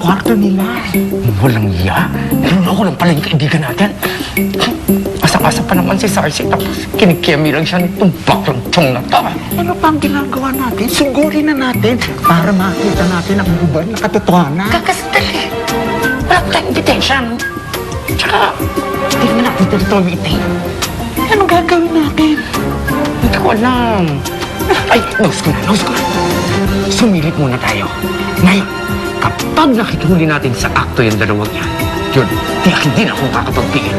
kwarto nila. Walang iya. Niloloko lang pala yung kaibigan natin. Asa-asa pa naman si Sarsi, tapos kinikemi lang siya nitong baklang tiyong na to. Ano pa ang ginagawa natin? Sugurin na natin para makita natin ang hubad na katotohanan. Kakasdali. Wala tayong ebidensya, no? Tsaka, hindi naman natin totoo meeting. Anong gagawin natin? Hindi ko alam. Ay, nose ko na. Sumilip muna tayo. Ngayon, kapag nakikihuli natin sa akto yung dalawang yan, yun, tiyak hindi na akong kakapagpigil.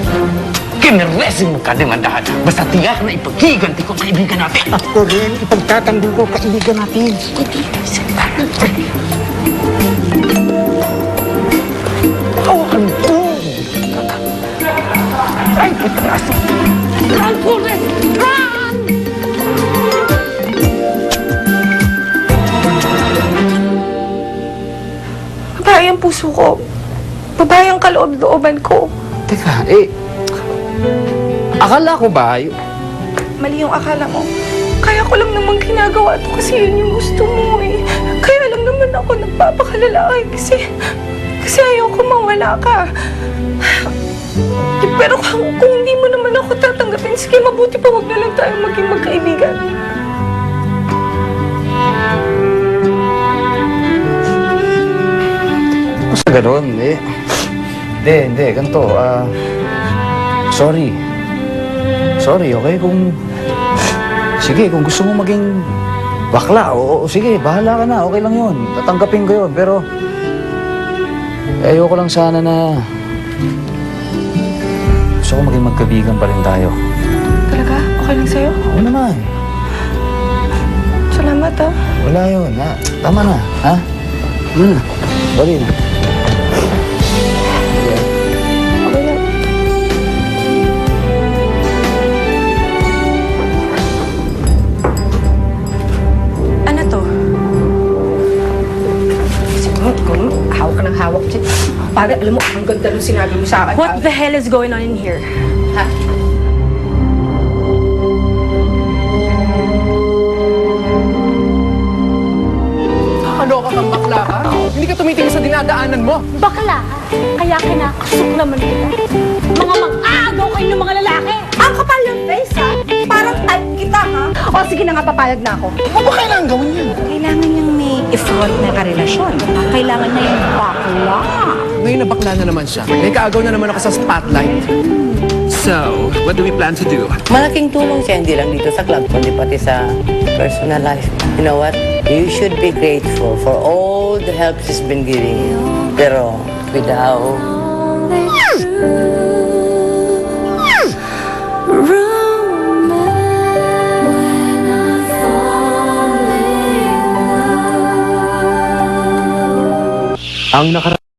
Kiniresin mo ka demandahan. Basta tiyak na ipaghiganti ko sa kaibigan natin. Ako rin, ipagtatanggol ko kaibigan natin. Hawakan ko! Ay, putraso! Run, Forrest! Run! Babae ang puso ko. Babae ang kaloob-looban ko. Teka, akala ko ba, Mali yung akala mo. Kaya ko lang naman ginagawa to kasi yun yung gusto mo eh. Kaya lang naman ako nagpapakalalaki kasi ayoko mawala ka. Pero kung hindi mo naman ako tatanggapin, sige, mabuti pa wag na lang tayo maging magkaibigan. kung sa ganun, hindi, ganito, sorry. Sorry, okay, sige, kung gusto mo maging bakla, o sige, bahala ka na, okay lang yun, tatanggapin ko yun, pero, ayoko lang sana na, gusto ko maging magkaibigan pa rin tayo. Talaga? Okay lang sa'yo? Oo naman, Salamat ah. wala yun, ha? Tama na, ha? Sorry na. Okay lang. Ano to? Hawak ka ng hawak dyan. Para, alam mo, ang ganda nung sinabi mo sa akin. What the hell is going on in here? Ha? Nakakaloka kang bakla ka? Hindi ka tumitingin sa dinadaanan mo. Bakla, kaya kinakusok naman kita. Mga mag-aagaw kayo ng mga lalaki. Ang kapal ng face ha? Parang type kita ha? O, sige na nga, papayag na ako. Ano ba kailangan gawin yun? Kailangan niyang may i-front na karelasyon. Kailangan na yung bakla. Ngayon na bakla na naman siya. May kaagaw na naman ako sa spotlight. So, what do we plan to do? Malaking tulong siya, hindi lang dito sa club, kundi pati sa personal life. You know what? You should be grateful for all the help she's been giving you. Pero, without... Ang